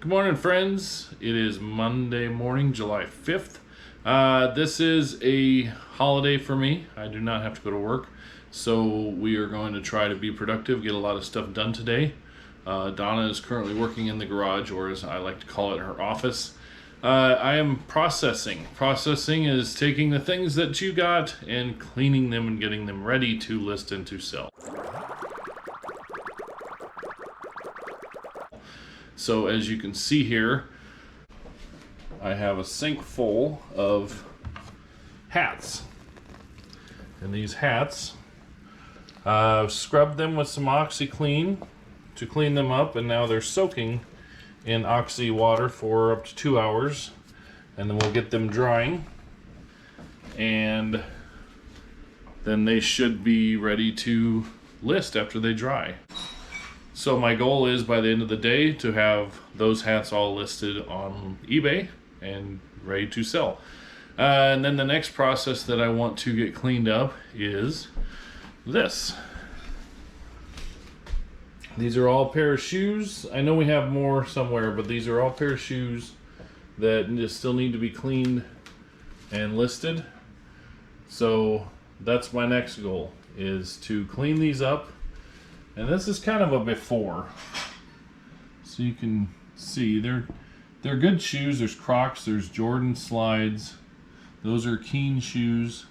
Good morning, friends. It is Monday morning, July 5th. This is a holiday for me. I do not have to go to work, so we are going to try to be productive, get a lot of stuff done today. Donna is currently working in the garage, or as I like to call it, her office. I am processing. Processing is taking the things that you got and cleaning them and getting them ready to list and to sell. So as you can see here, I have a sink full of hats. And these hats, I've scrubbed them with some OxiClean to clean them up, and now they're soaking in Oxy water for up to 2 hours. And then we'll get them drying, and then they should be ready to list after they dry. So my goal is by the end of the day to have those hats all listed on eBay and ready to sell. And then the next process that I want to get cleaned up is this. These are all a pair of shoes. I know we have more somewhere, but these are all a pair of shoes that just still need to be cleaned and listed. So that's my next goal, is to clean these up. And this is kind of a before, so you can see they're good shoes. There's Crocs, there's Jordan slides, those are Keen shoes.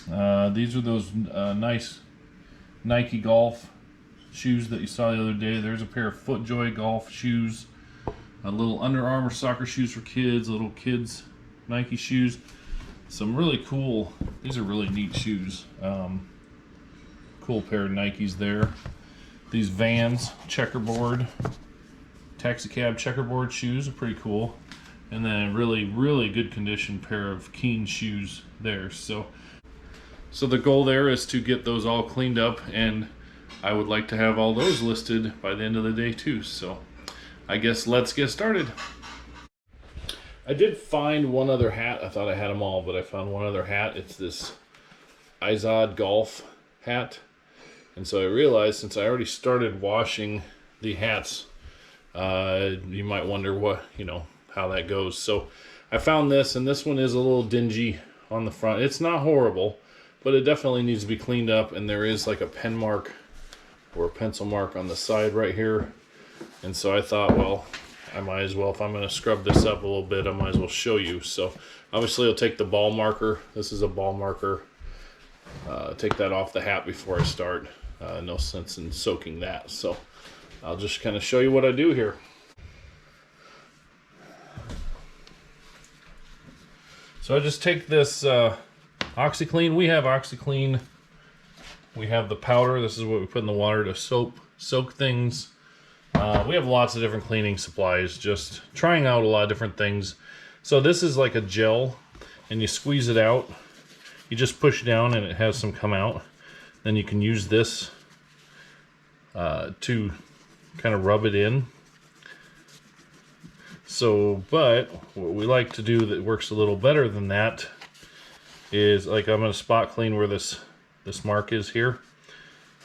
These are those nice Nike golf shoes that you saw the other day. There's a pair of FootJoy golf shoes, a little Under Armour soccer shoes for kids, little kids Nike shoes. Some really cool, these are really neat shoes. Cool pair of Nikes there. These Vans checkerboard, taxi cab checkerboard shoes are pretty cool. And then a really good condition pair of Keen shoes there. So the goal there is to get those all cleaned up, and I would like to have all those listed by the end of the day too. So I guess let's get started. I did find one other hat. I thought I had them all, but I found one other hat. It's this Izod golf hat. And so I realized, since I already started washing the hats, you might wonder how that goes. So I found this, and this one is a little dingy on the front. It's not horrible, but it definitely needs to be cleaned up. And there is like a pen mark or a pencil mark on the side right here. And so I thought, well, I might as well, if I'm going to scrub this up a little bit, I might as well show you. So obviously I'll take the ball marker. This is a ball marker. Take that off the hat before I start. No sense in soaking that. So I'll just kind of show you what I do here. So I just take this OxiClean. We have OxiClean. We have the powder. This is what we put in the water to soak things. We have lots of different cleaning supplies, just trying out a lot of different things. So this is like a gel, and you squeeze it out. You just push down and it has some come out. Then you can use this to kind of rub it in. So, but what we like to do that works a little better than that is, like, I'm going to spot clean where this mark is here.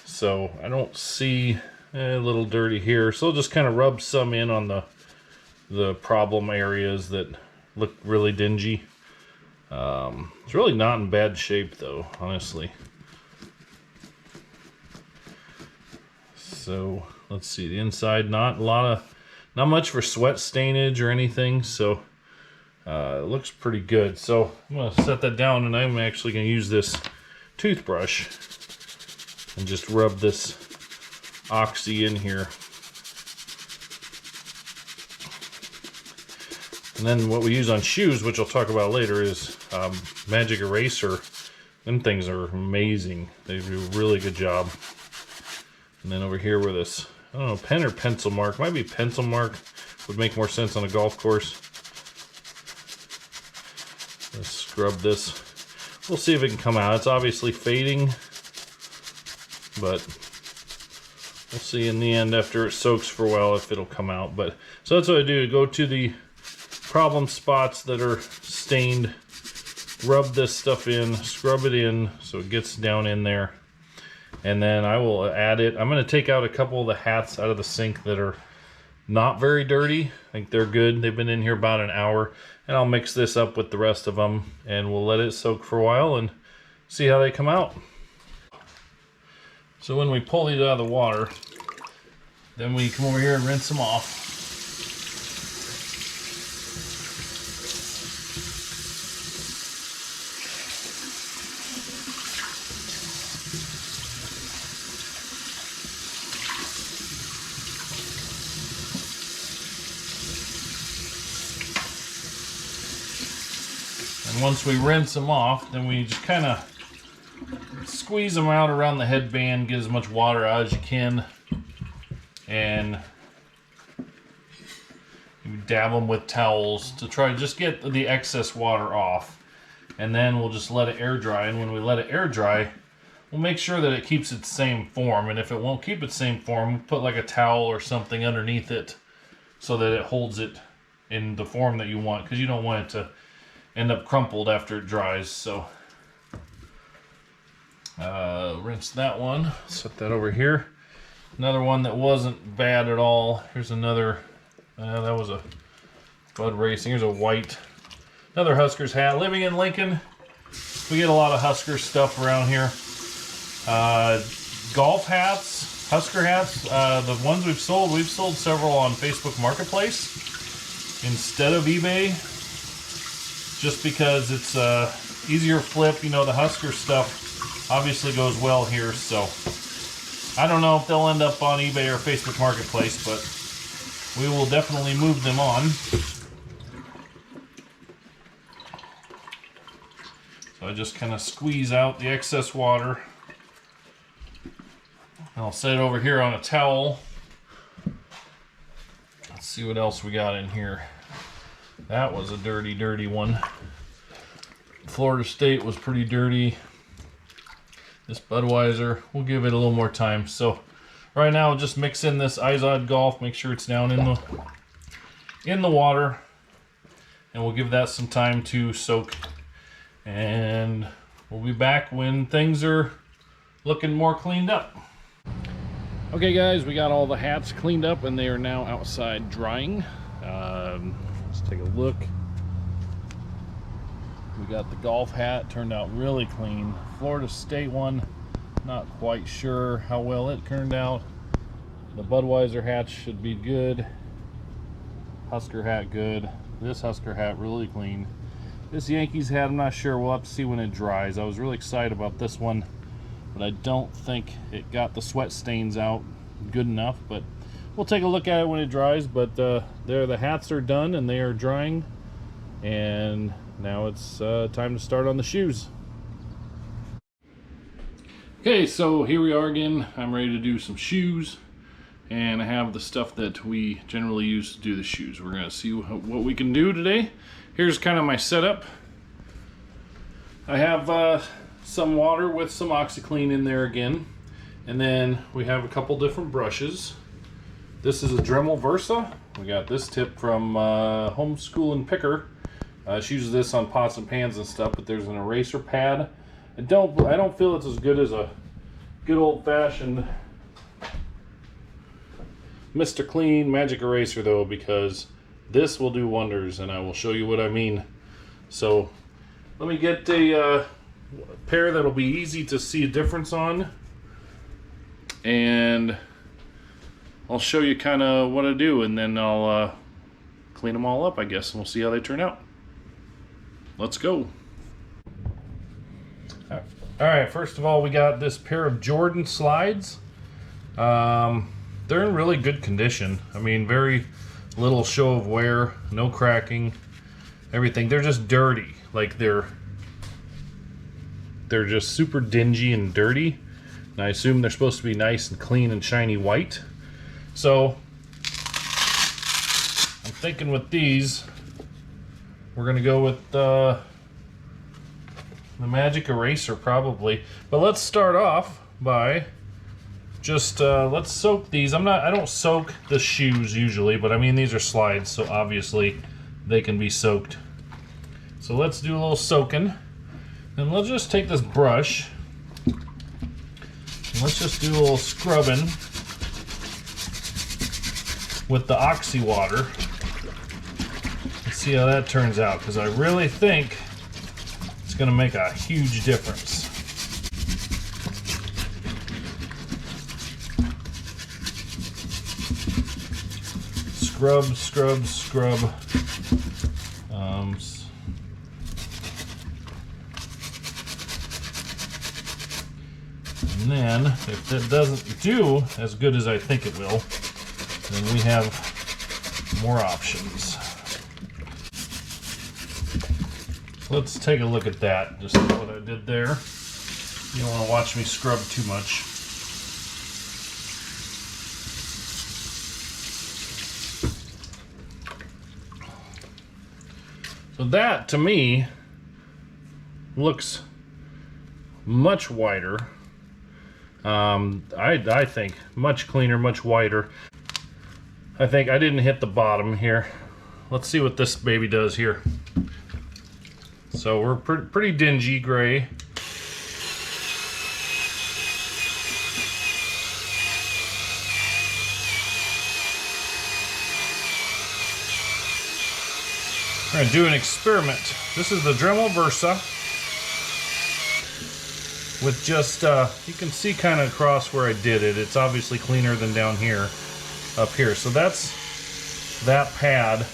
So I don't see a little dirty here. So I'll just kind of rub some in on the problem areas that look really dingy. It's really not in bad shape though, honestly. So let's see, the inside, not much for sweat stainage or anything, so it looks pretty good. So I'm going to set that down, and I'm actually going to use this toothbrush and just rub this Oxy in here. And then what we use on shoes, which I'll talk about later, is Magic Eraser. Them things are amazing. They do a really good job. And then over here where this, I don't know, pen or pencil mark, might be pencil mark, would make more sense on a golf course. Let's scrub this. We'll see if it can come out. It's obviously fading, but we'll see in the end after it soaks for a while if it'll come out. But so that's what I do. Go to the problem spots that are stained, rub this stuff in, scrub it in so it gets down in there, and then I will add it. I'm going to take out a couple of the hats out of the sink that are not very dirty. I think they're good. They've been in here about an hour. And I'll mix this up with the rest of them and we'll let it soak for a while and see how they come out. So when we pull these out of the water, then we come over here and rinse them off. And once we rinse them off, then we just kind of squeeze them out around the headband, get as much water out as you can, and you dab them with towels to try to just get the excess water off. And then we'll just let it air dry, and when we let it air dry, we'll make sure that it keeps its same form. And if it won't keep its same form, we'll put like a towel or something underneath it so that it holds it in the form that you want, because you don't want it to end up crumpled after it dries. So rinse that one, set that over here. Another one that wasn't bad at all. Here's another, that was a Bud Racing. Here's a white, another Huskers hat. Living in Lincoln, we get a lot of Husker stuff around here. Golf hats, Husker hats, the ones we've sold several on Facebook Marketplace instead of eBay, just because it's easier flip. You know, the Husker stuff obviously goes well here, so I don't know if they'll end up on eBay or Facebook Marketplace, but we will definitely move them on. So I just kind of squeeze out the excess water. And I'll set it over here on a towel. Let's see what else we got in here. That was a dirty, dirty one. Florida State was pretty dirty. This Budweiser, we'll give it a little more time. So right now, we'll just mix in this Izod Golf, make sure it's down in the water, and we'll give that some time to soak. And we'll be back when things are looking more cleaned up. Okay guys, we got all the hats cleaned up and they are now outside drying. Let's take a look. We got the golf hat, turned out really clean. Florida State one, not quite sure how well it turned out. The Budweiser hat should be good. Husker hat good. This Husker hat really clean. This Yankees hat, I'm not sure. We'll have to see when it dries. I was really excited about this one, but I don't think it got the sweat stains out good enough. But we'll take a look at it when it dries. But there, the hats are done and they are drying. And now it's time to start on the shoes. Okay, so here we are again. I'm ready to do some shoes. And I have the stuff that we generally use to do the shoes. We're gonna see what we can do today. Here's kind of my setup. I have some water with some OxyClean in there again. And then we have a couple different brushes. This is a Dremel Versa. We got this tip from Homeschool and Picker. She uses this on pots and pans and stuff, but there's an eraser pad. I don't feel it's as good as a good old-fashioned Mr. Clean Magic Eraser though, because this will do wonders, and I will show you what I mean. So let me get a pair that'll be easy to see a difference on, and I'll show you kind of what I do, and then I'll clean them all up, I guess, and we'll see how they turn out. Let's go. Alright, first of all, we got this pair of Jordan slides. They're in really good condition. I mean, very little show of wear, no cracking, everything. They're just dirty. Like they're just super dingy and dirty. And I assume they're supposed to be nice and clean and shiny white. So I'm thinking with these, we're gonna go with the Magic Eraser probably. But let's start off by just let's soak these. I don't soak the shoes usually, but I mean these are slides, so obviously they can be soaked. So let's do a little soaking. And let's just take this brush and let's just do a little scrubbing with the Oxy water. Let's see how that turns out, because I really think it's going to make a huge difference. Scrub, scrub, scrub. And then, if it doesn't do as good as I think it will, then we have more options. Let's take a look at that, just what I did there. You don't want to watch me scrub too much. So that, to me, looks much whiter. I think much cleaner, much whiter. I think I didn't hit the bottom here. Let's see what this baby does here. So we're pretty dingy gray. We're going to do an experiment. This is the Dremel Versa with just, you can see kind of across where I did it. It's obviously cleaner than down here, up here. So that's that pad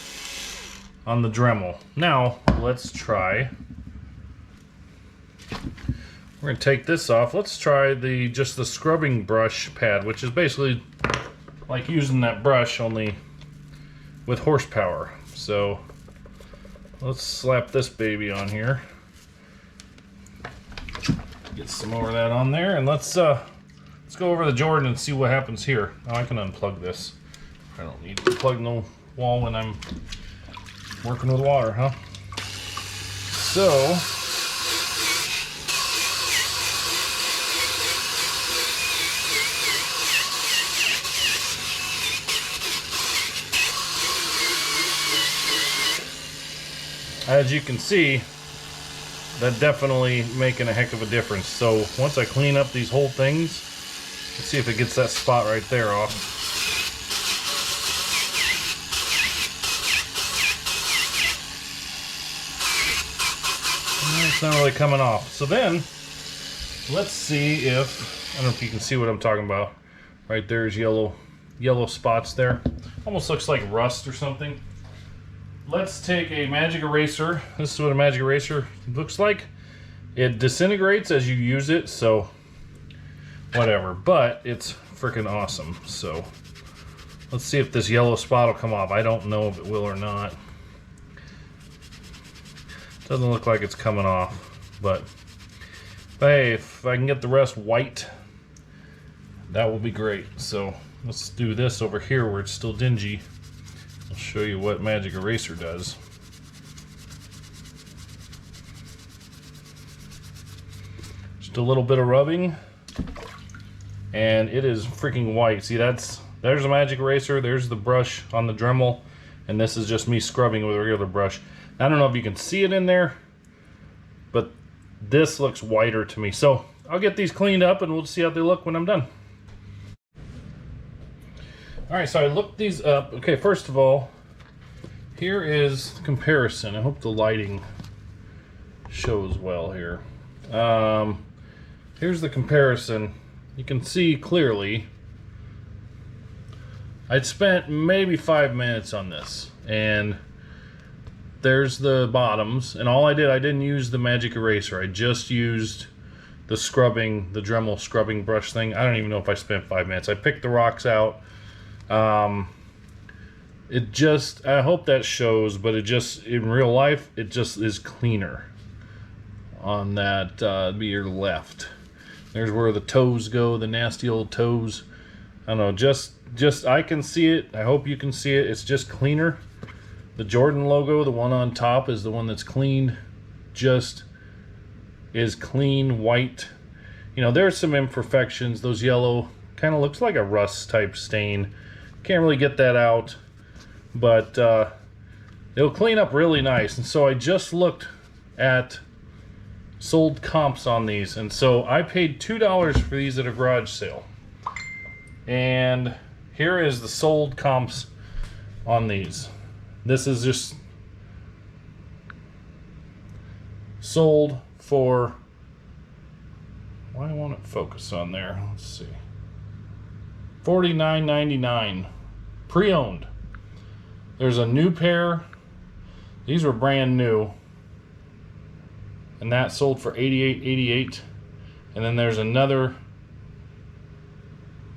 on the Dremel. Now, let's try. We're going to take this off. Let's try just the scrubbing brush pad, which is basically like using that brush only with horsepower. So let's slap this baby on here. Get some more of that on there, and let's go over the Jordan and see what happens here. Oh, I can unplug this. I don't need to plug no wall when I'm working with water, huh? So as you can see, that definitely making a heck of a difference. So once I clean up these whole things, let's see if it gets that spot right there off. And it's not really coming off. So then, let's see if, I don't know if you can see what I'm talking about. Right there's yellow spots there. Almost looks like rust or something. Let's take a magic eraser. This is what a magic eraser looks like. It disintegrates as you use it, so whatever. But it's freaking awesome. So let's see if this yellow spot will come off. I don't know if it will or not. Doesn't look like it's coming off, but hey, if I can get the rest white, that will be great. So let's do this over here where it's still dingy. I'll show you what magic eraser does. Just a little bit of rubbing, and it is freaking white. See, there's a magic eraser, there's the brush on the Dremel, and this is just me scrubbing with a regular brush. I don't know if you can see it in there, but this looks whiter to me. So I'll get these cleaned up and we'll see how they look when I'm done. Alright, so I looked these up. Okay, first of all, here is the comparison. I hope the lighting shows well here. Here's the comparison. You can see clearly I'd spent maybe 5 minutes on this, and there's the bottoms, and all I didn't use the magic eraser. I just used the Dremel scrubbing brush thing. I don't even know if I spent 5 minutes. I picked the rocks out. I hope that shows, but in real life, it just is cleaner on that, be your left. There's where the toes go, the nasty old toes. I don't know, just I can see it. I hope you can see it. It's just cleaner. The Jordan logo, the one on top, is the one that's cleaned. Just is clean white. You know, there's some imperfections. Those yellow kind of looks like a rust type stain. Can't really get that out, but it'll clean up really nice. And so I just looked at sold comps on these, and so I paid $2 for these at a garage sale. And here is the sold comps on these. This is just sold for, why won't it focus on there? Let's see. $49.99. Pre-owned. There's a new pair. These were brand new. And that sold for $88.88. And then there's another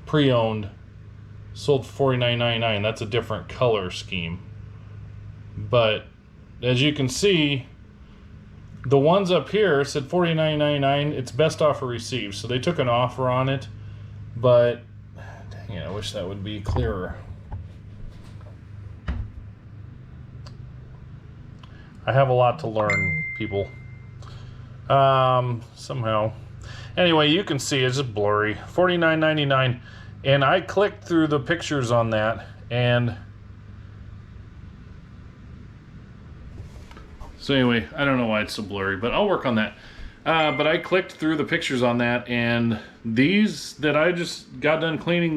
pre-owned, sold for $49.99. That's a different color scheme. But as you can see, the ones up here said $49.99. It's best offer received. So they took an offer on it. But dang it, I wish that would be clearer. I have a lot to learn, people. Somehow. Anyway, you can see it's just blurry. $49.99. And I clicked through the pictures on that, and so anyway, I don't know why it's so blurry, but I'll work on that. But I clicked through the pictures on that, and these that I just got done cleaning,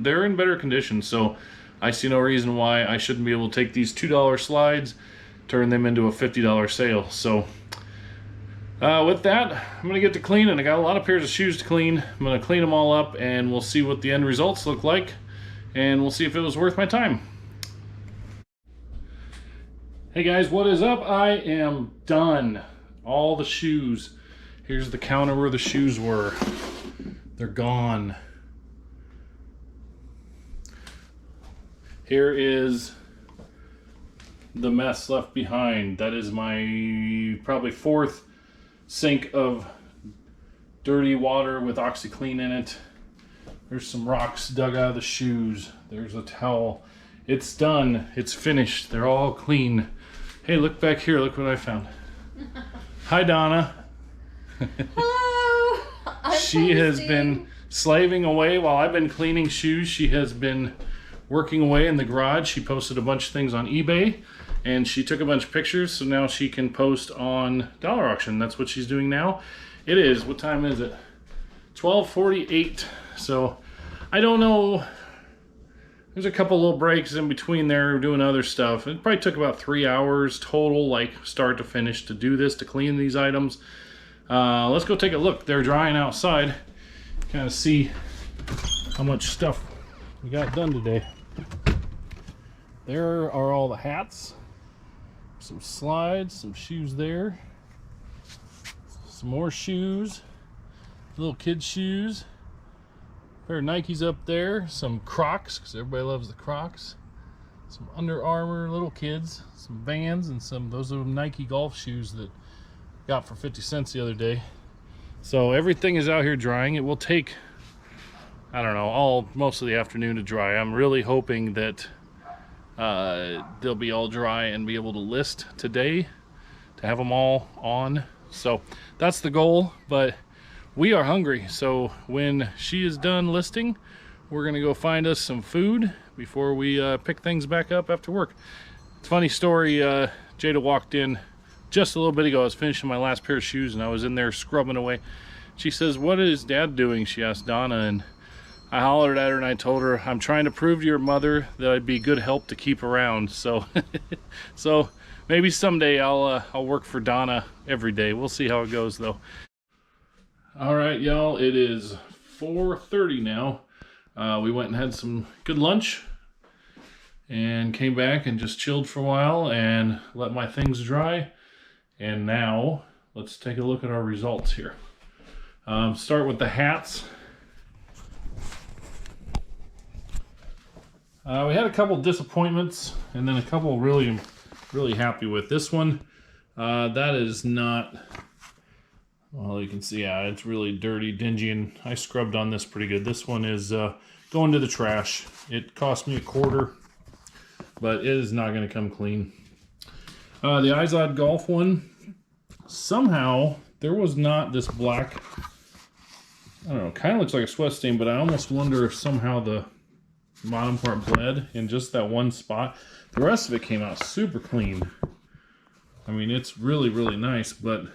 they're in better condition, so I see no reason why I shouldn't be able to take these $2 slides, turn them into a $50 sale. So with that, I'm going to get to cleaning. I got a lot of pairs of shoes to clean. I'm going to clean them all up, and we'll see what the end results look like, and we'll see if it was worth my time. Hey guys, what is up? I am done. All the shoes. Here's the counter where the shoes were. They're gone. Here is the mess left behind. That is my probably 4th sink of dirty water with OxyClean in it. There's some rocks dug out of the shoes. There's a towel. It's done. It's finished. They're all clean. Hey, look back here. Look what I found. Hi, Donna. Hello. She has been slaving away while I've been cleaning shoes. She has been working away in the garage. She posted a bunch of things on eBay, and she took a bunch of pictures, so now she can post on Dollar Auction. That's what she's doing now. It is, what time is it? 12:48. So I don't know. There's a couple little breaks in between there doing other stuff. It probably took about 3 hours total, like start to finish, to do this, to clean these items. Let's go take a look. They're drying outside. Kind of see how much stuff we got done today. There are all the hats. Some slides, some shoes there. Some more shoes. Little kids' shoes. A pair of Nikes up there. Some Crocs, because everybody loves the Crocs. Some Under Armour, little kids. Some Vans, and those are Nike golf shoes that I got for 50 cents the other day. So everything is out here drying. It will take, I don't know, most of the afternoon to dry. I'm really hoping that they'll be all dry and be able to list today, to have them all on. So that's the goal, but we are hungry. So when she is done listing, we're gonna go find us some food before we pick things back up after work. It's a funny story. Jada walked in just a little bit ago. I was finishing my last pair of shoes, and I was in there scrubbing away. She says, "What is Dad doing?" She asked Donna, and I hollered at her and I told her, "I'm trying to prove to your mother that I'd be good help to keep around." So, so maybe someday I'll work for Donna every day. We'll see how it goes, though. All right, y'all. It is 4:30 now. We went and had some good lunch, and came back and just chilled for a while and let my things dry. And now let's take a look at our results here. Start with the hats. We had a couple disappointments, and then a couple really happy with. This one, that is not, well, you can see, yeah, it's really dirty, dingy, and I scrubbed on this pretty good. This one is going to the trash. It cost me $1, but it is not going to come clean. The Izod Golf one, somehow there was not this black, I don't know, kind of looks like a sweat stain, but I almost wonder if somehow the bottom part bled in just that one spot. The rest of it came out super clean. I mean, it's really nice, but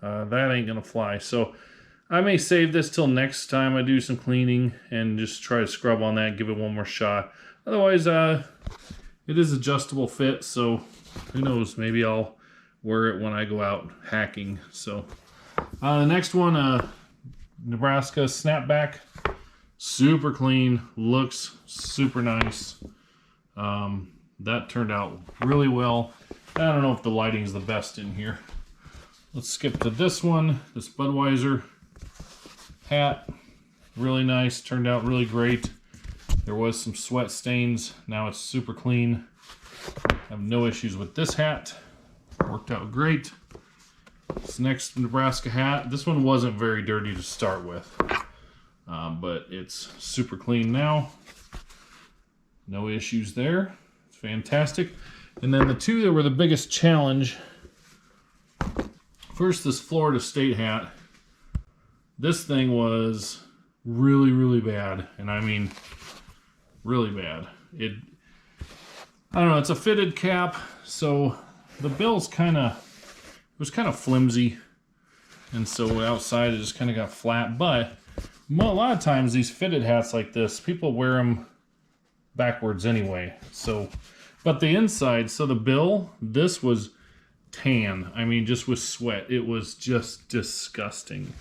that ain't gonna fly. So I may save this till next time I do some cleaning and just try to scrub on that, give it one more shot. Otherwise, it is adjustable fit, so who knows, maybe I'll wear it when I go out hacking. So the next one, Nebraska snapback, super clean, looks super nice. That turned out really well. I don't know if the lighting is the best in here. Let's skip to this one, this Budweiser hat. Really nice, turned out really great. There was some sweat stains. Now it's super clean. I have no issues with this hat. Worked out great. This next Nebraska hat, this one wasn't very dirty to start with, but it's super clean now. No issues there. It's fantastic. And then the two that were the biggest challenge. First, this Florida State hat. This thing was really, really bad. And I mean, really bad. I don't know, it's a fitted cap, so the bill's it was kind of flimsy. And so outside it just kind of got flat. But a lot of times these fitted hats like this, people wear them backwards anyway. So, but the inside, so the bill, this was tan. I mean, just with sweat. It was just disgusting.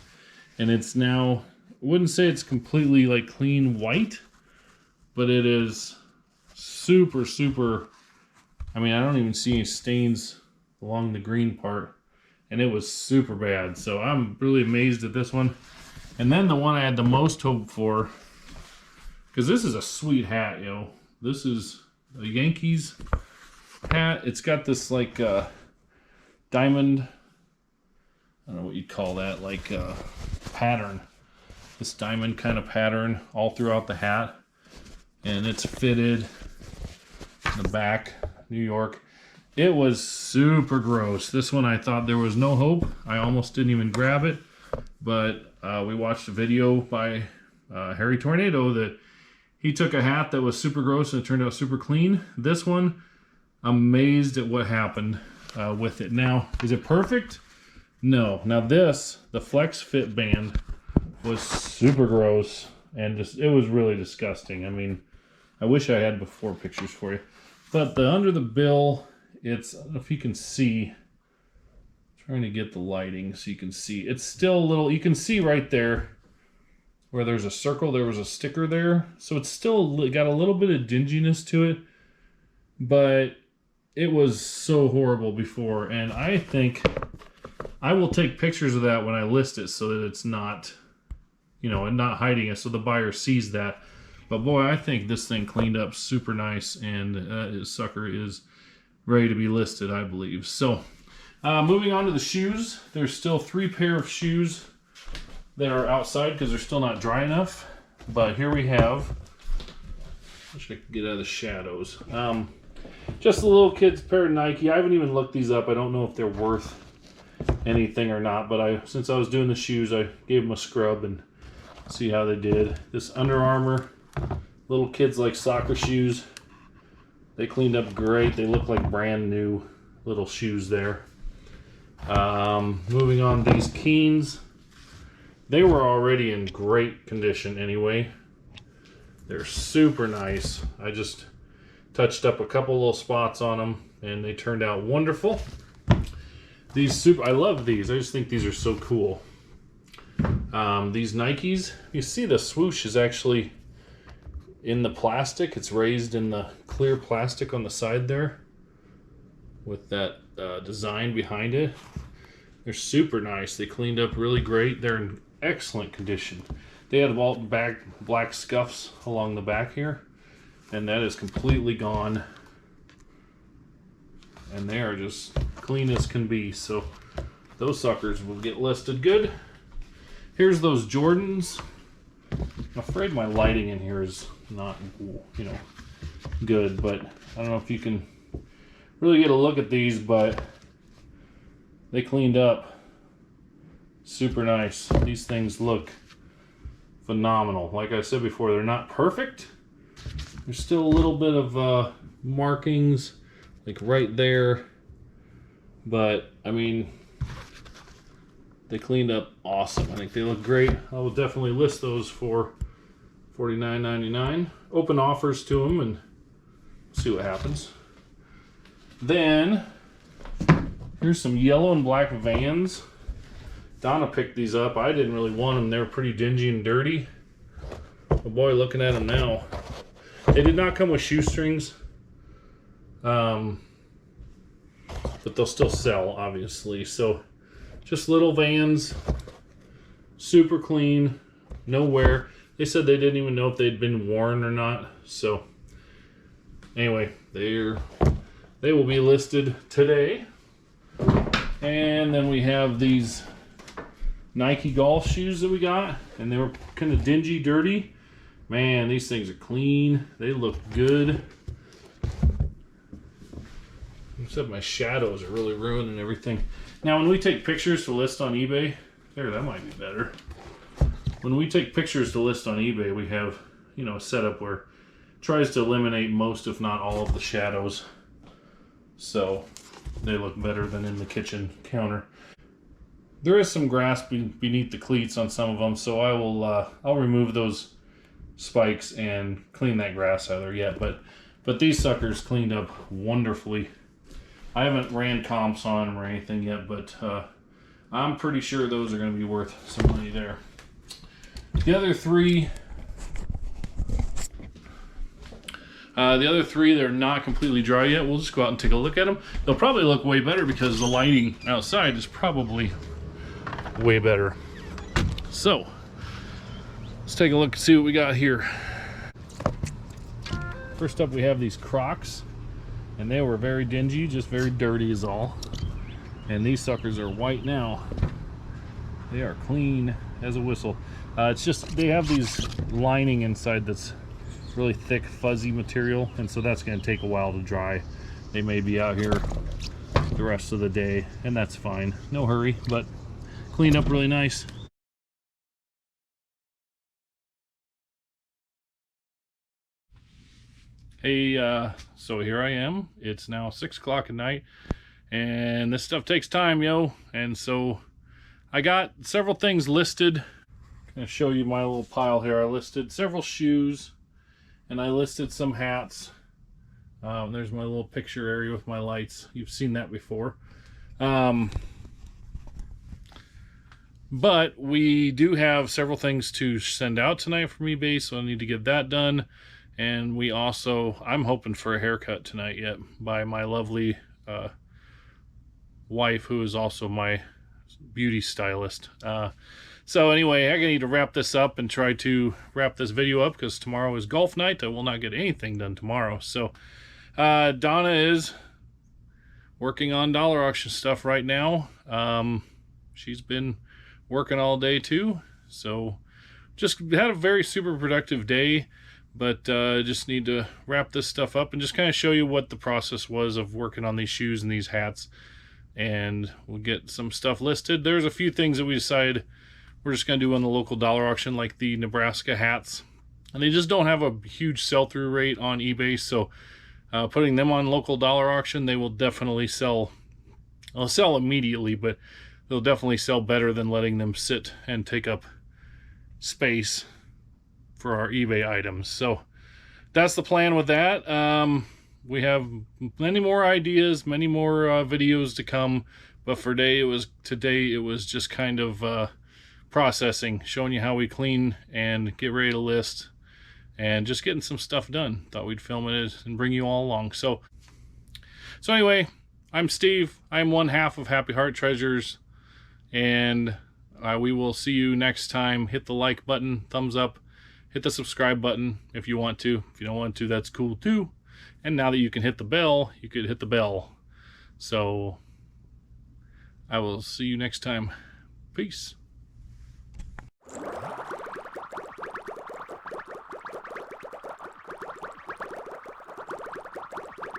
And it's now, I wouldn't say it's completely like clean white, but it is super, super, I mean, I don't even see any stains along the green part. And it was super bad. So I'm really amazed at this one. And then the one I had the most hope for, because this is a sweet hat, yo. This is a Yankees hat. It's got this like diamond, I don't know what you'd call that, like pattern. This diamond kind of pattern all throughout the hat. And it's fitted in the back, New York. It was super gross. This one I thought there was no hope. I almost didn't even grab it. But we watched a video by Harry Tornado that he took a hat that was super gross and it turned out super clean. This one, amazed at what happened with it. Now, is it perfect? No. Now this, the Flex Fit band, was super gross and just, it was really disgusting. I mean, I wish I had before pictures for you. But the under the bill, it's, I don't know if you can see, I'm trying to get the lighting so you can see. It's still a little, you can see right there where there's a circle, there was a sticker there. So it's still got a little bit of dinginess to it, but it was so horrible before. And I think I will take pictures of that when I list it so that it's not, you know, and not hiding it so the buyer sees that. But boy, I think this thing cleaned up super nice, and this sucker is ready to be listed, I believe. So, moving on to the shoes. There's still 3 pair of shoes that are outside because they're still not dry enough. But here we have, I wish I could get out of the shadows. Just a little kid's pair of Nike. I haven't even looked these up. I don't know if they're worth anything or not. But since I was doing the shoes, I gave them a scrub and see how they did. This Under Armour, little kids like soccer shoes. They cleaned up great. They look like brand new little shoes there. Moving on, these Keens. They were already in great condition anyway. They're super nice. I just touched up a couple little spots on them and they turned out wonderful. I love these. I just think these are so cool. These Nikes, you see the swoosh is actually in the plastic. It's raised in the clear plastic on the side there with that design behind it. They're super nice. They cleaned up really great. They're in excellent condition. They had all black scuffs along the back here, and that is completely gone. And they are just clean as can be. So those suckers will get listed good. Here's those Jordans. I'm afraid my lighting in here is not, you know, good, but I don't know if you can really get a look at these, but they cleaned up super nice. These things look phenomenal. Like I said before, they're not perfect. There's still a little bit of markings like right there, but I mean, they cleaned up awesome. I think they look great. I will definitely list those for $49.99. Open offers to them and see what happens. Then here's some yellow and black Vans. Donna picked these up. I didn't really want them. They were pretty dingy and dirty. But boy, looking at them now. They did not come with shoestrings. But they'll still sell, obviously. So just little Vans. Super clean. No wear. They said they didn't even know if they'd been worn or not. So anyway, they will be listed today. And then we have these Nike golf shoes that we got, and they were kind of dingy, dirty. Man, these things are clean. They look good. Except my shadows are really ruining everything. Now, when we take pictures to list on eBay, there, that might be better. When we take pictures to list on eBay, we have, you know, a setup where it tries to eliminate most, if not all, of the shadows. So they look better than in the kitchen counter. There is some grass beneath the cleats on some of them, so I will I'll remove those spikes and clean that grass out of there yet. But these suckers cleaned up wonderfully. I haven't ran comps on them or anything yet, but I'm pretty sure those are going to be worth some money there. The other three, they're not completely dry yet. We'll just go out and take a look at them. They'll probably look way better because the lighting outside is probably way better. So let's take a look and see what we got here. First up, we have these Crocs, and they were very dingy, just very dirty is all. And these suckers are white now. They are clean as a whistle. It's just they have these lining inside that's really thick, fuzzy material, and so that's going to take a while to dry. They may be out here the rest of the day, and that's fine. No hurry, but cleaned up really nice. Hey, so here I am. It's now 6 o'clock at night, and this stuff takes time, yo. And so I got several things listed. I'm gonna show you my little pile here. I listed several shoes, and I listed some hats. There's my little picture area with my lights. You've seen that before. But we do have several things to send out tonight from eBay, so I need to get that done. And we also, I'm hoping for a haircut tonight yet by my lovely wife, who is also my beauty stylist. So anyway, I need to wrap this up and try to wrap this video up because tomorrow is golf night. I will not get anything done tomorrow. So Donna is working on dollar auction stuff right now. She's been working all day too. So just had a very super productive day, but just need to wrap this stuff up and just kind of show you what the process was of working on these shoes and these hats. And we'll get some stuff listed. There's a few things that we decided we're just going to do on the local dollar auction, like the Nebraska hats. And they just don't have a huge sell-through rate on eBay, so putting them on local dollar auction, they will definitely sell. They'll sell immediately, but they'll definitely sell better than letting them sit and take up space for our eBay items. So that's the plan with that. We have many more ideas, many more videos to come, but for today it was just kind of processing, showing you how we clean and get ready to list, and just getting some stuff done. Thought we'd film it and bring you all along. So anyway, I'm Steve. I'm one half of Happy Heart Treasures, and we will see you next time. Hit the like button, thumbs up, hit the subscribe button if you want to. If you don't want to, that's cool too. And now that you can hit the bell, you could hit the bell. So I will see you next time. Peace.